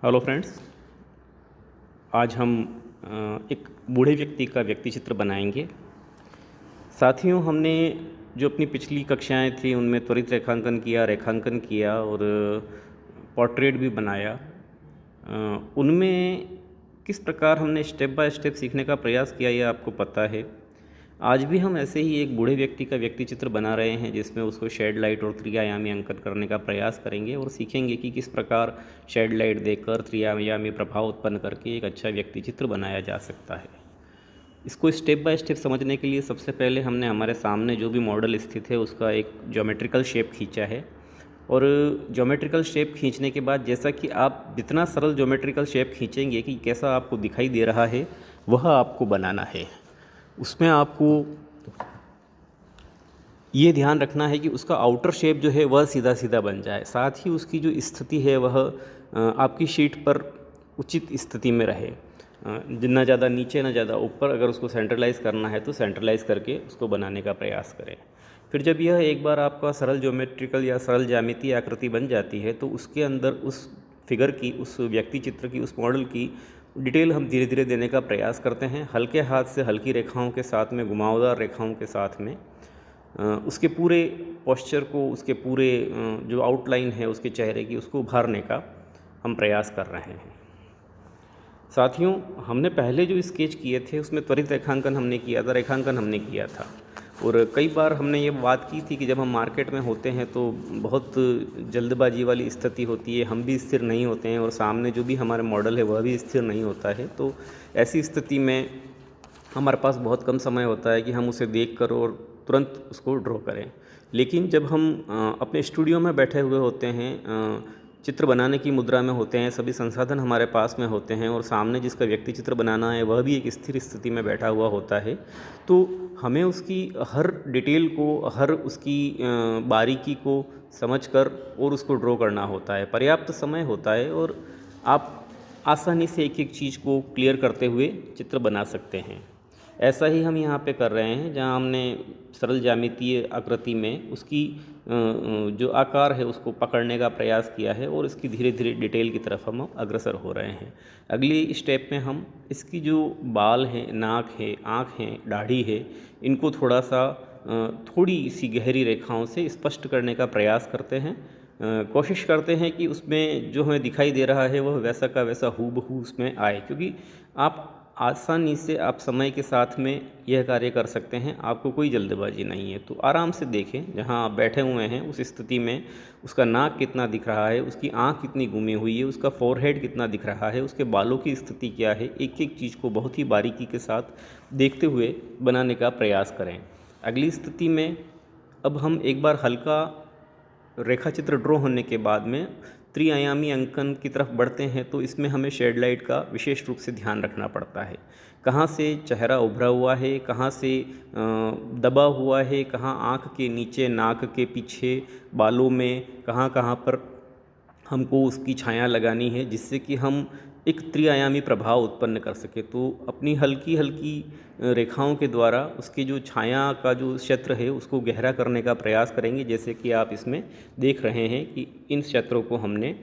Hello friends. आज हम एक बूढ़े व्यक्ति का व्यक्ति चित्र बनाएंगे। साथियों, हमने जो अपनी पिछली कक्षाएं थी उनमें त्वरित रेखांकन किया और पोर्ट्रेट भी बनाया। उनमें किस प्रकार हमने स्टेप बाय स्टेप सीखने का प्रयास किया ये आपको पता है। आज भी हम ऐसे ही एक बूढ़े व्यक्ति का व्यक्ति चित्र बना रहे हैं जिसमें उसको शेड लाइट और त्रिआयामी अंकन करने का प्रयास करेंगे और सीखेंगे कि किस प्रकार शेड लाइट देकर त्रिआयामी प्रभाव उत्पन्न करके एक अच्छा व्यक्ति चित्र बनाया जा सकता है। इसको स्टेप बाय स्टेप समझने के लिए सबसे पहले हमने हमारे सामने जो भी मॉडल स्थित है उसका एक ज्योमेट्रिकल शेप खींचा है। और ज्योमेट्रिकल शेप खींचने के बाद जैसा कि आप जितना सरल ज्योमेट्रिकल शेप खींचेंगे कि कैसा आपको दिखाई दे रहा है वह आपको बनाना है। उसमें आपको ये ध्यान रखना है कि उसका आउटर शेप जो है वह सीधा सीधा बन जाए, साथ ही उसकी जो स्थिति है वह आपकी शीट पर उचित स्थिति में रहे, ना ज़्यादा नीचे ना ज़्यादा ऊपर। अगर उसको सेंट्रलाइज़ करना है तो सेंट्रलाइज़ करके उसको बनाने का प्रयास करें। फिर जब यह एक बार आपका सरल ज्योमेट्रिकल या सरल ज्यामितीय आकृति बन जाती है तो उसके अंदर उस फिगर की, उस व्यक्ति चित्र की, उस मॉडल की डिटेल हम धीरे धीरे देने का प्रयास करते हैं। हल्के हाथ से हल्की रेखाओं के साथ में, घुमावदार रेखाओं के साथ में उसके पूरे पोस्चर को, उसके पूरे जो आउटलाइन है उसके चेहरे की, उसको उभारने का हम प्रयास कर रहे हैं। साथियों, हमने पहले जो स्केच किए थे उसमें त्वरित रेखांकन हमने किया था। और कई बार हमने ये बात की थी कि जब हम मार्केट में होते हैं तो बहुत जल्दबाजी वाली स्थिति होती है, हम भी स्थिर नहीं होते हैं और सामने जो भी हमारे मॉडल है वह भी स्थिर नहीं होता है। तो ऐसी स्थिति में हमारे पास बहुत कम समय होता है कि हम उसे देखकर और तुरंत उसको ड्रॉ करें। लेकिन जब हम अपने स्टूडियो में बैठे हुए होते हैं, चित्र बनाने की मुद्रा में होते हैं, सभी संसाधन हमारे पास में होते हैं और सामने जिसका व्यक्ति चित्र बनाना है वह भी एक स्थिर स्थिति में बैठा हुआ होता है, तो हमें उसकी हर डिटेल को, हर उसकी बारीकी को समझकर और उसको ड्रॉ करना होता है। पर्याप्त समय होता है और आप आसानी से एक एक चीज़ को क्लियर करते हुए चित्र बना सकते हैं। ऐसा ही हम यहाँ पे कर रहे हैं, जहाँ हमने सरल ज्यामितीय आकृति में उसकी जो आकार है उसको पकड़ने का प्रयास किया है और इसकी धीरे धीरे डिटेल की तरफ हम अग्रसर हो रहे हैं। अगली स्टेप में हम इसकी जो बाल हैं, नाक है, आँख है, दाढ़ी है, इनको थोड़ा सा थोड़ी सी गहरी रेखाओं से स्पष्ट करने का प्रयास करते हैं। कोशिश करते हैं कि उसमें जो हमें दिखाई दे रहा है वह वैसा का वैसा हूबहू उसमें आए, क्योंकि आप आसानी से आप समय के साथ में यह कार्य कर सकते हैं, आपको कोई जल्दबाजी नहीं है। तो आराम से देखें, जहां आप बैठे हुए हैं उस स्थिति में उसका नाक कितना दिख रहा है, उसकी आंख कितनी घूमी हुई है, उसका फोरहेड कितना दिख रहा है, उसके बालों की स्थिति क्या है, एक एक चीज़ को बहुत ही बारीकी के साथ देखते हुए बनाने का प्रयास करें। अगली स्थिति में अब हम एक बार हल्का रेखा चित्र ड्रॉ होने के बाद में त्रिआयामी अंकन की तरफ बढ़ते हैं, तो इसमें हमें शेड लाइट का विशेष रूप से ध्यान रखना पड़ता है। कहाँ से चेहरा उभरा हुआ है, कहाँ से दबा हुआ है, कहाँ आँख के नीचे, नाक के पीछे, बालों में कहाँ कहाँ पर हमको उसकी छाया लगानी है, जिससे कि हम एक त्रिआयामी प्रभाव उत्पन्न कर सके। तो अपनी हल्की हल्की रेखाओं के द्वारा उसकी जो छाया का जो क्षेत्र है उसको गहरा करने का प्रयास करेंगे, जैसे कि आप इसमें देख रहे हैं कि इन क्षेत्रों को हमने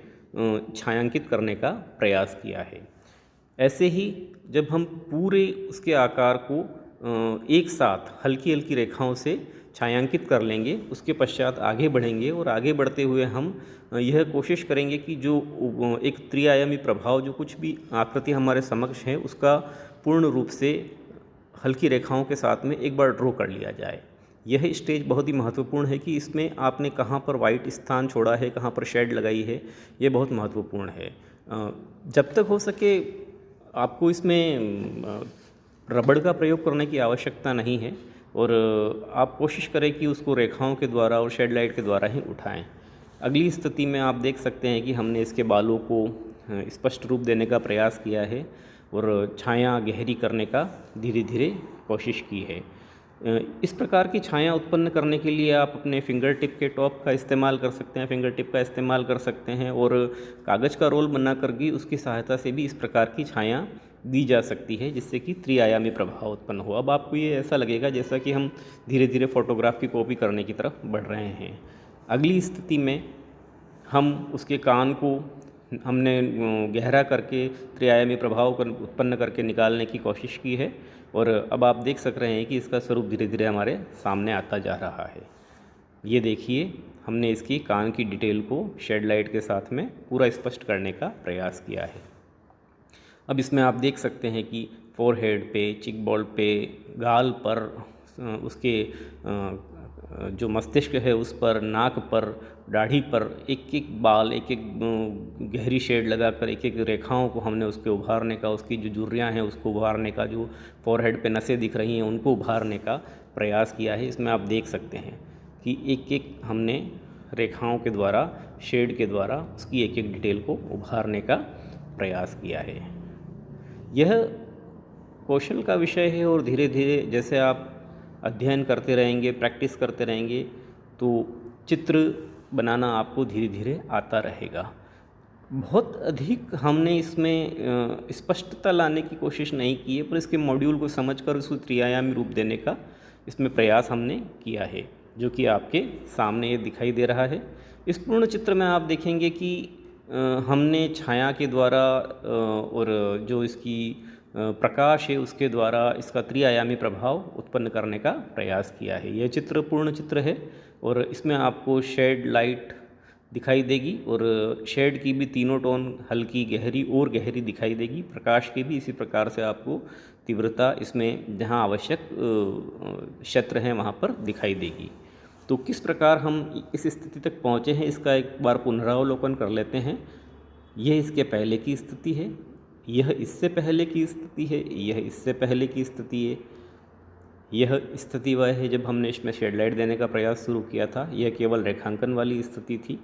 छायांकित करने का प्रयास किया है। ऐसे ही जब हम पूरे उसके आकार को एक साथ हल्की हल्की रेखाओं से छायांकित कर लेंगे, उसके पश्चात आगे बढ़ेंगे और आगे बढ़ते हुए हम यह कोशिश करेंगे कि जो एक त्रिआयामी प्रभाव, जो कुछ भी आकृति हमारे समक्ष है, उसका पूर्ण रूप से हल्की रेखाओं के साथ में एक बार ड्रॉ कर लिया जाए। यह स्टेज बहुत ही महत्वपूर्ण है कि इसमें आपने कहाँ पर वाइट स्थान छोड़ा है, कहाँ पर शेड लगाई है, ये बहुत महत्वपूर्ण है। जब तक हो सके आपको इसमें रबड़ का प्रयोग करने की आवश्यकता नहीं है और आप कोशिश करें कि उसको रेखाओं के द्वारा और शेड लाइट के द्वारा ही उठाएं। अगली स्थिति में आप देख सकते हैं कि हमने इसके बालों को स्पष्ट रूप देने का प्रयास किया है और छाया गहरी करने का धीरे धीरे कोशिश की है। इस प्रकार की छाया उत्पन्न करने के लिए आप अपने फिंगर टिप के टॉप का इस्तेमाल कर सकते हैं, फिंगर टिप का इस्तेमाल कर सकते हैं और कागज़ का रोल बना कर भी उसकी सहायता से भी इस प्रकार की छाया दी जा सकती है, जिससे कि त्रिआयामी प्रभाव उत्पन्न हो। अब आपको ये ऐसा लगेगा जैसा कि हम धीरे धीरे फोटोग्राफ की कॉपी करने की तरफ बढ़ रहे हैं। अगली स्थिति में हम उसके कान को हमने गहरा करके त्रिआयामी प्रभाव को उत्पन्न करके निकालने की कोशिश की है और अब आप देख सक रहे हैं कि इसका स्वरूप धीरे धीरे हमारे सामने आता जा रहा है। ये देखिए, हमने इसकी कान की डिटेल को शेड लाइट के साथ में पूरा स्पष्ट करने का प्रयास किया है। अब इसमें आप देख सकते हैं कि फोरहेड पे, चिक बॉल पे, गाल पर, उसके जो मस्तिष्क है उस पर, नाक पर, दाढ़ी पर एक एक बाल, एक एक गहरी शेड लगाकर एक एक रेखाओं को हमने उसके उभारने का, उसकी जो झुर्रियाँ हैं उसको उभारने का, जो फोरहेड पे नसें दिख रही हैं उनको उभारने का प्रयास किया है। इसमें आप देख सकते हैं कि एक एक हमने रेखाओं के द्वारा, शेड के द्वारा उसकी एक एक डिटेल को उभारने का प्रयास किया है। यह कौशल का विषय है और धीरे धीरे जैसे आप अध्ययन करते रहेंगे, प्रैक्टिस करते रहेंगे, तो चित्र बनाना आपको धीरे धीरे आता रहेगा। बहुत अधिक हमने इसमें स्पष्टता लाने की कोशिश नहीं की है, पर इसके मॉड्यूल को समझकर उसको त्रिआयामी रूप देने का इसमें प्रयास हमने किया है, जो कि आपके सामने ये दिखाई दे रहा है। इस पूर्ण चित्र में आप देखेंगे कि हमने छाया के द्वारा और जो इसकी प्रकाश है उसके द्वारा इसका त्रिआयामी प्रभाव उत्पन्न करने का प्रयास किया है। यह चित्र पूर्ण चित्र है और इसमें आपको शेड लाइट दिखाई देगी और शेड की भी तीनों टोन हल्की, गहरी और गहरी दिखाई देगी। प्रकाश की भी इसी प्रकार से आपको तीव्रता इसमें जहाँ आवश्यक क्षेत्र हैं वहाँ पर दिखाई देगी। तो किस प्रकार हम इस स्थिति तक पहुँचे हैं इसका एक बार पुनरावलोकन कर लेते हैं। यह इसके पहले की स्थिति है, यह इससे पहले की स्थिति है, यह इससे पहले की स्थिति है, यह स्थिति वह है जब हमने इसमें शेड लाइट देने का प्रयास शुरू किया था। यह केवल रेखांकन वाली स्थिति थी।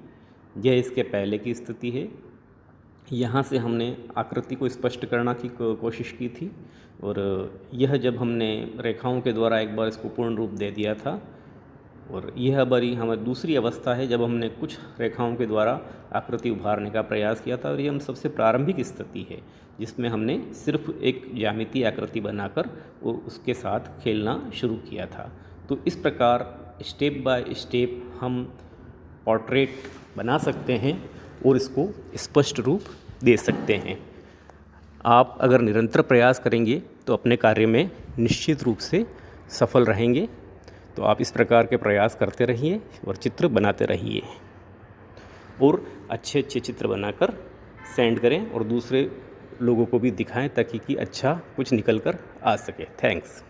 यह इसके पहले की स्थिति है। यहाँ से हमने आकृति को स्पष्ट करने की कोशिश की थी और यह जब हमने रेखाओं के द्वारा एक बार इसको पूर्ण रूप दे दिया था। और यह हमारी दूसरी अवस्था है जब हमने कुछ रेखाओं के द्वारा आकृति उभारने का प्रयास किया था और ये हम सबसे प्रारंभिक स्थिति है जिसमें हमने सिर्फ एक ज्यामितीय आकृति बनाकर और उसके साथ खेलना शुरू किया था। तो इस प्रकार स्टेप बाय स्टेप हम पोर्ट्रेट बना सकते हैं और इसको स्पष्ट रूप दे सकते हैं। आप अगर निरंतर प्रयास करेंगे तो अपने कार्य में निश्चित रूप से सफल रहेंगे। तो आप इस प्रकार के प्रयास करते रहिए और चित्र बनाते रहिए और अच्छे अच्छे चित्र बनाकर सेंड करें और दूसरे लोगों को भी दिखाएं ताकि कि अच्छा कुछ निकल कर आ सके। थैंक्स।